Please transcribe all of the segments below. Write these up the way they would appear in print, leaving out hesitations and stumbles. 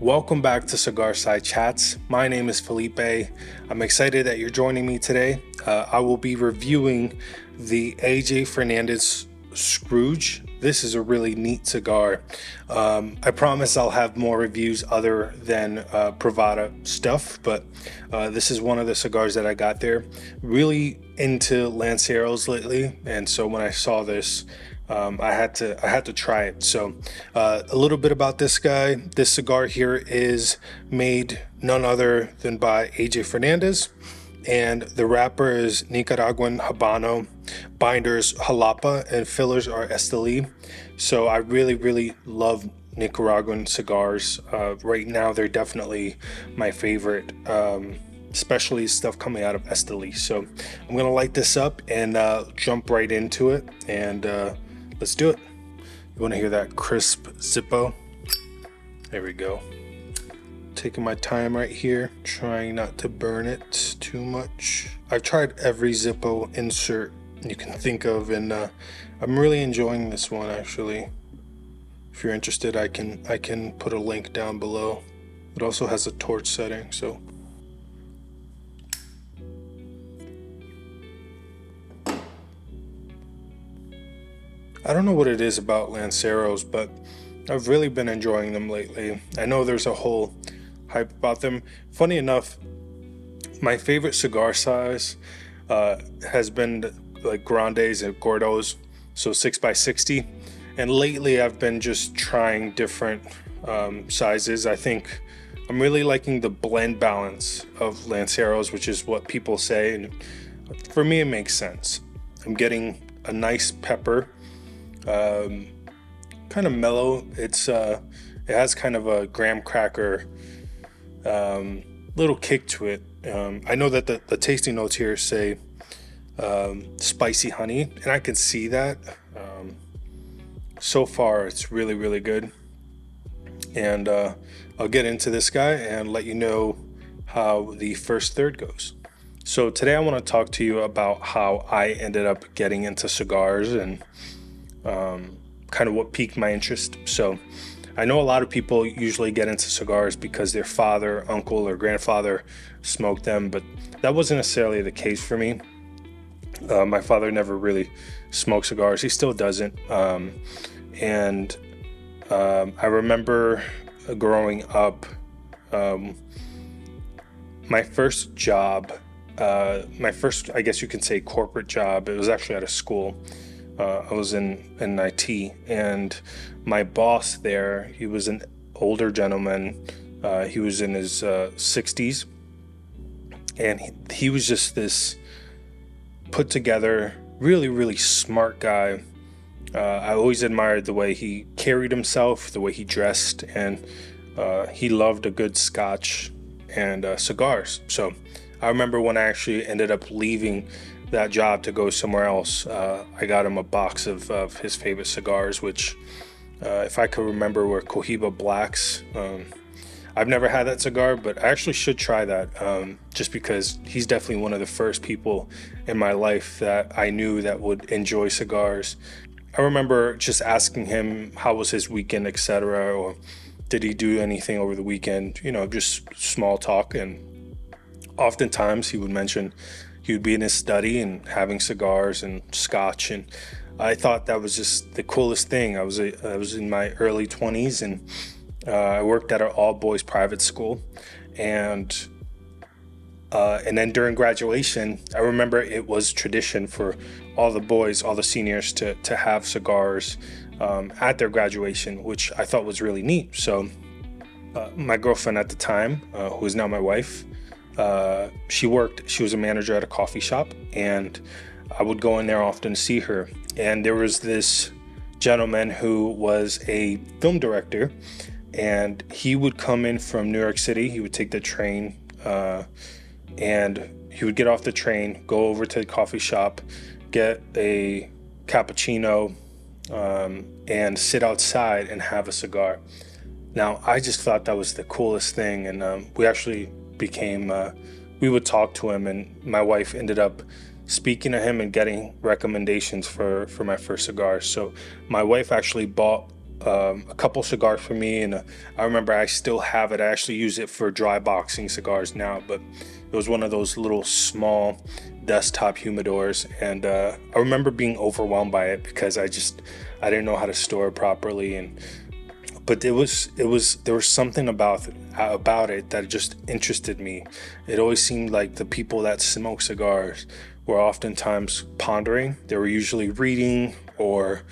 Welcome back to Cigar Side Chats. My name is Felipe. I'm excited that you're joining me today. I will be reviewing the AJ Fernandez Scrooge. This is a really neat cigar. I promise I'll have more reviews other than Privada stuff, but this is one of the cigars that I got there. Really into Lanceros lately, and so when I saw this, I had to try it. So a little bit about this guy. This cigar here is made none other than by AJ Fernandez, and the wrapper is Nicaraguan Habano, binders Jalapa, and fillers are Esteli. So I really love Nicaraguan cigars. Right now they're definitely my favorite, especially stuff coming out of Esteli. So I'm gonna light this up and jump right into it, and let's do it. You want to hear that crisp Zippo? There we go. Taking my time right here, trying not to burn it too much. I've tried every Zippo insert you can think of, and I'm really enjoying this one actually. If you're interested, I can put a link down below. It also has a torch setting, so. I don't know what it is about Lanceros, but I've really been enjoying them lately. I know there's a whole hype about them. Funny enough, my favorite cigar size has been like Grandes and Gordos, so 6x60. And lately I've been just trying different sizes. I think I'm really liking the blend balance of Lanceros, which is what people say. And for me, it makes sense. I'm getting a nice pepper. Kind of mellow. It has kind of a graham cracker little kick to it. I know that the tasting notes here say spicy honey, and I can see that. So far it's really good, and I'll get into this guy and let you know how the first third goes. So today I want to talk to you about how I ended up getting into cigars and kind of what piqued my interest. So I know a lot of people usually get into cigars because their father, uncle, or grandfather smoked them, but that wasn't necessarily the case for me. My father never really smoked cigars. He still doesn't. And I remember growing up, my first job, my first, I guess you can say, corporate job, it was actually at a school. I was in IT, and my boss there, he was an older gentleman. He was in his 60s, and he was just this put together, really smart guy. I always admired the way he carried himself, the way he dressed, and he loved a good scotch and cigars. So I remember when I actually ended up leaving that job to go somewhere else, I got him a box of his favorite cigars, which if I could remember were Cohiba Blacks. I've never had that cigar, but I actually should try that, just because he's definitely one of the first people in my life that I knew that would enjoy cigars. I remember just asking him how was his weekend, etc., or did he do anything over the weekend, just small talk. And oftentimes he would mention he would be in his study and having cigars and scotch, and I thought that was just the coolest thing. I was in my early 20s, and I worked at an all-boys private school, and then during graduation, I remember it was tradition for all the boys, all the seniors, to have cigars at their graduation, which I thought was really neat. So my girlfriend at the time, who is now my wife, she was a manager at a coffee shop, and I would go in there often to see her. And there was this gentleman who was a film director, and he would come in from New York City. He would take the train, and he would get off the train, go over to the coffee shop, get a cappuccino, and sit outside and have a cigar. Now, I just thought that was the coolest thing, and we actually became, we would talk to him, and my wife ended up speaking to him and getting recommendations for my first cigars. So my wife actually bought a couple cigars for me, and I remember I still have it. I actually use it for dry boxing cigars now, but it was one of those little small desktop humidors, and I remember being overwhelmed by it because I didn't know how to store it properly, and but there was something about it that just interested me. It always seemed like the people that smoke cigars were oftentimes pondering. They were usually reading or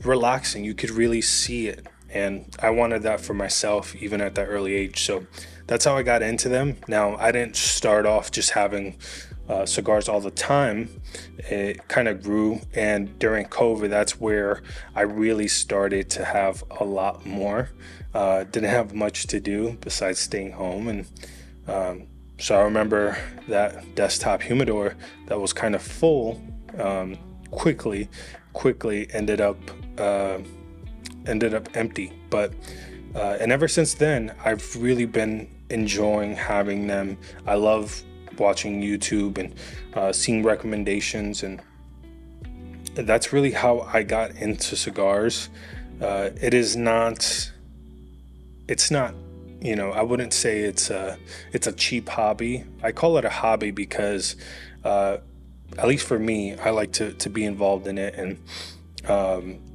relaxing. You could really see it, and I wanted that for myself even at that early age. So that's how I got into them. Now, I didn't start off just having cigars all the time. It kind of grew, and during COVID, that's where I really started to have a lot more. Didn't have much to do besides staying home, and so I remember that desktop humidor that was kind of full quickly ended up empty. But and ever since then, I've really been enjoying having them. I love watching YouTube and seeing recommendations, and that's really how I got into cigars. It's not, I wouldn't say it's a cheap hobby. I call it a hobby because at least for me, I like to be involved in it and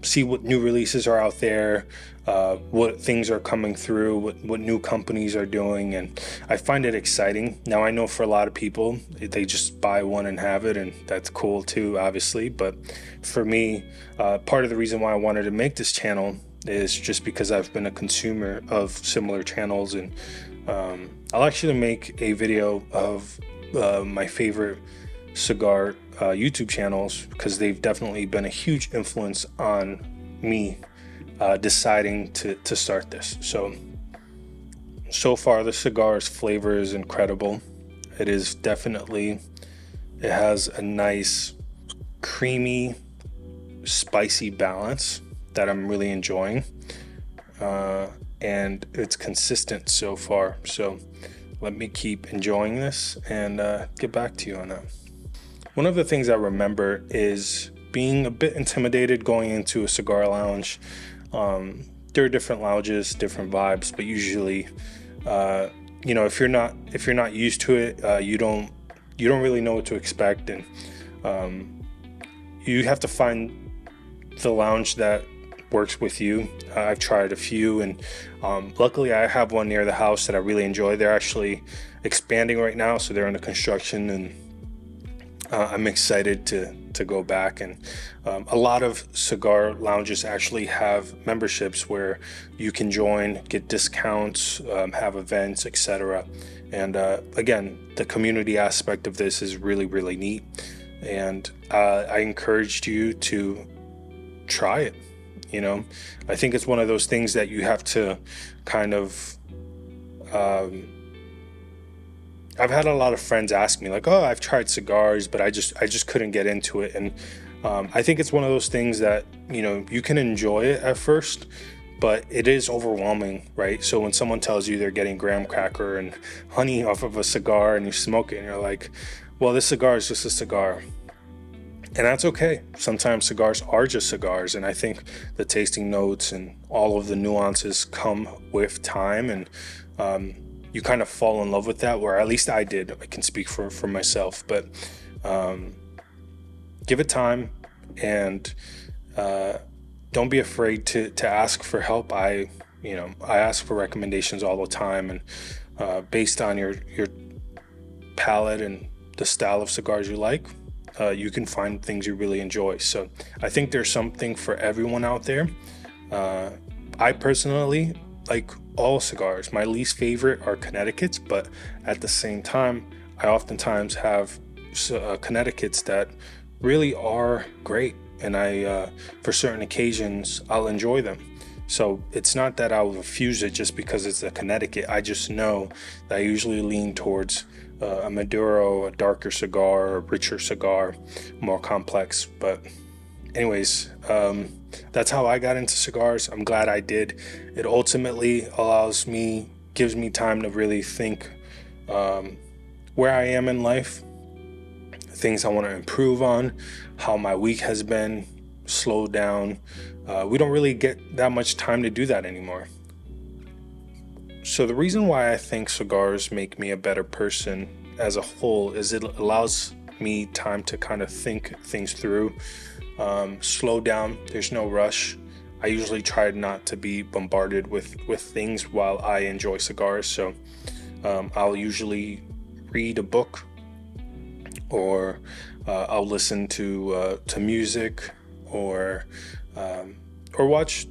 see what new releases are out there, what things are coming through, what new companies are doing, and I find it exciting. Now, I know for a lot of people, they just buy one and have it, and that's cool too, obviously, but for me, part of the reason why I wanted to make this channel is just because I've been a consumer of similar channels, and I'll actually make a video of my favorite cigar YouTube channels, because they've definitely been a huge influence on me deciding to start this. So far, the cigar's flavor is incredible. It has a nice creamy spicy balance that I'm really enjoying, and it's consistent so far. So let me keep enjoying this and get back to you on that. One of the things I remember is being a bit intimidated going into a cigar lounge. There are different lounges, different vibes, but usually, if you're not used to it, you don't really know what to expect, and you have to find the lounge that works with you. I've tried a few, and luckily I have one near the house that I really enjoy. They're actually expanding right now, so they're under construction, and I'm excited to go back. And a lot of cigar lounges actually have memberships where you can join, get discounts, have events, etc. And again, the community aspect of this is really, really neat, and I encouraged you to try it. I think it's one of those things that you have to kind of I've had a lot of friends ask me like, oh, I've tried cigars, but I just couldn't get into it. And I think it's one of those things that, you can enjoy it at first, but it is overwhelming, right? So when someone tells you they're getting graham cracker and honey off of a cigar and you smoke it and you're like, well, this cigar is just a cigar. And that's okay. Sometimes cigars are just cigars, and I think the tasting notes and all of the nuances come with time, and you kind of fall in love with that, or at least I did. I can speak for myself, but give it time, and don't be afraid to ask for help. I ask for recommendations all the time, and based on your palate and the style of cigars you like, you can find things you really enjoy. So I think there's something for everyone out there. I personally like all cigars. My least favorite are Connecticut's, but at the same time, I oftentimes have Connecticut's that really are great, and I for certain occasions I'll enjoy them. So it's not that I'll refuse it just because it's a Connecticut. I just know that I usually lean towards a Maduro, a darker cigar, a richer cigar, more complex. But anyways, that's how I got into cigars. I'm glad I did. It ultimately gives me time to really think where I am in life, things I want to improve on, how my week has been, slow down. We don't really get that much time to do that anymore. So the reason why I think cigars make me a better person as a whole is it allows me time to kind of think things through, slow down. There's no rush. I usually try not to be bombarded with things while I enjoy cigars. So I'll usually read a book, or I'll listen to music, or watch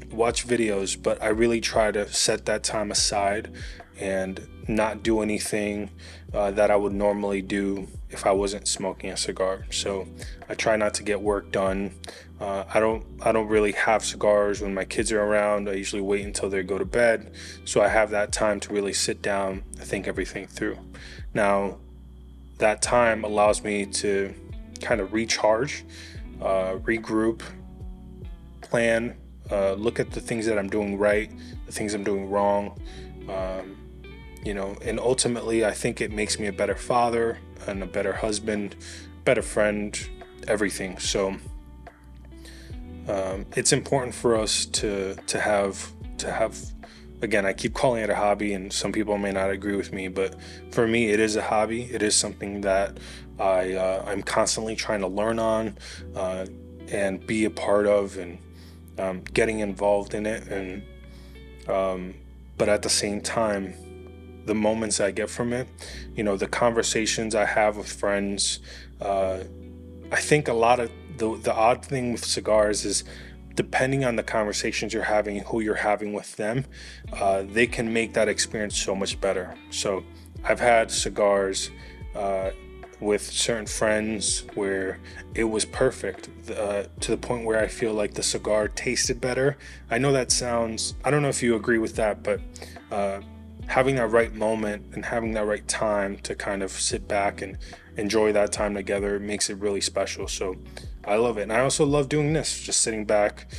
videos. But I really try to set that time aside and not do anything that I would normally do if I wasn't smoking a cigar. So I try not to get work done. I don't really have cigars when my kids are around. I usually wait until they go to bed, so I have that time to really sit down and think everything through. Now, that time allows me to kind of recharge, regroup, plan, look at the things that I'm doing right, the things I'm doing wrong, and ultimately I think it makes me a better father and a better husband, better friend, everything. So it's important for us to have again, I keep calling it a hobby, and some people may not agree with me, but for me it is a hobby. It is something that I'm constantly trying to learn on and be a part of, and getting involved in it. And but at the same time, the moments I get from it, the conversations I have with friends, I think a lot of the odd thing with cigars is, depending on the conversations you're having and who you're having with them, they can make that experience so much better. So I've had cigars with certain friends where it was perfect, to the point where I feel like the cigar tasted better. I know that sounds, I don't know if you agree with that, but having that right moment and having that right time to kind of sit back and enjoy that time together makes it really special. So I love it. And I also love doing this, just sitting back,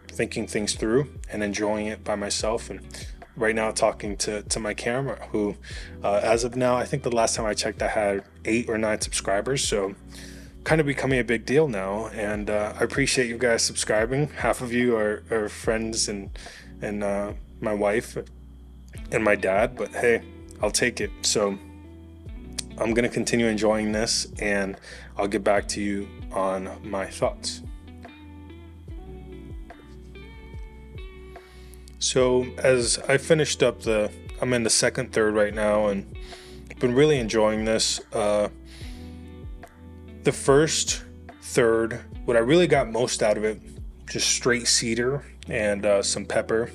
thinking things through and enjoying it by myself. And right now talking to my camera, who as of now, I think the last time I checked, I had 8 or 9 subscribers. So kind of becoming a big deal now. And I appreciate you guys subscribing. Half of you are friends and my wife and my dad, but hey, I'll take it. So I'm going to continue enjoying this, and I'll get back to you on my thoughts. So as I finished up I'm in the second third right now, and I've been really enjoying this. The first third, what I really got most out of it, just straight cedar and some pepper.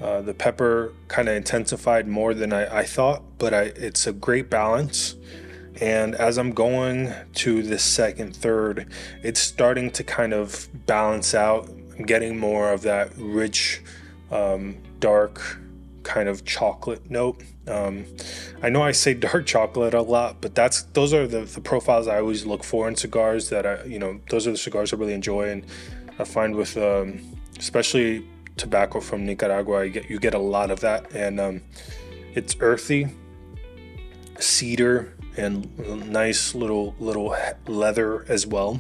The pepper kind of intensified more than I thought, but it's a great balance. And as I'm going to the second third, it's starting to kind of balance out. I'm getting more of that rich, dark kind of chocolate note. I know I say dark chocolate a lot, but those are the profiles I always look for in cigars. Those are the cigars I really enjoy, and I find with especially tobacco from Nicaragua, you get a lot of that, and it's earthy, cedar, and nice little leather as well,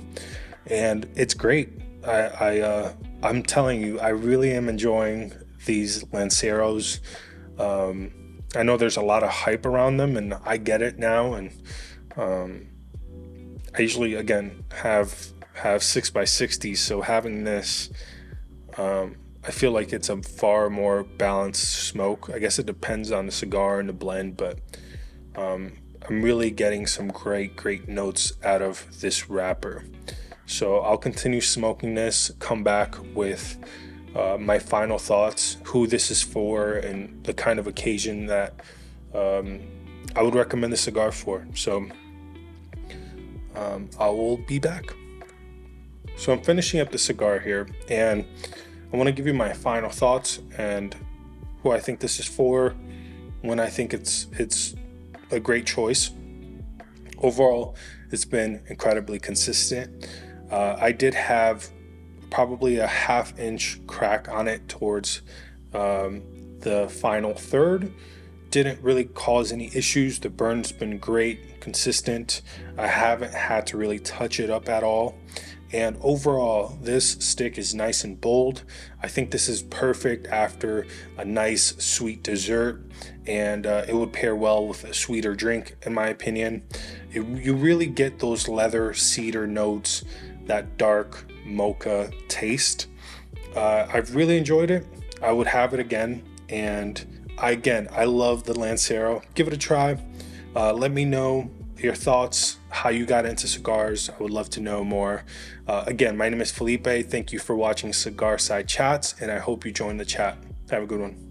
and it's great. I'm telling you, I really am enjoying these Lanceros. I know there's a lot of hype around them, and I get it now, and I usually again have 6x60s, so having this, I feel like it's a far more balanced smoke. I guess it depends on the cigar and the blend, but I'm really getting some great notes out of this wrapper. So I'll continue smoking this, come back with my final thoughts, who this is for, and the kind of occasion that I would recommend the cigar for. So I will be back. So I'm finishing up the cigar here, and I want to give you my final thoughts and who I think this is for, when I think it's a great choice. Overall, it's been incredibly consistent. I did have probably a 1/2 inch crack on it towards the final third. Didn't really cause any issues. The burn's been great, consistent. I haven't had to really touch it up at all. And overall, this stick is nice and bold. I think this is perfect after a nice sweet dessert, and it would pair well with a sweeter drink, in my opinion. You really get those leather cedar notes, that dark mocha taste. I've really enjoyed it. I would have it again. And I love the Lancero. Give it a try. Let me know your thoughts, how you got into cigars. I would love to know more. Again, my name is Felipe. Thank you for watching Cigar Side Chats, and I hope you join the chat. Have a good one.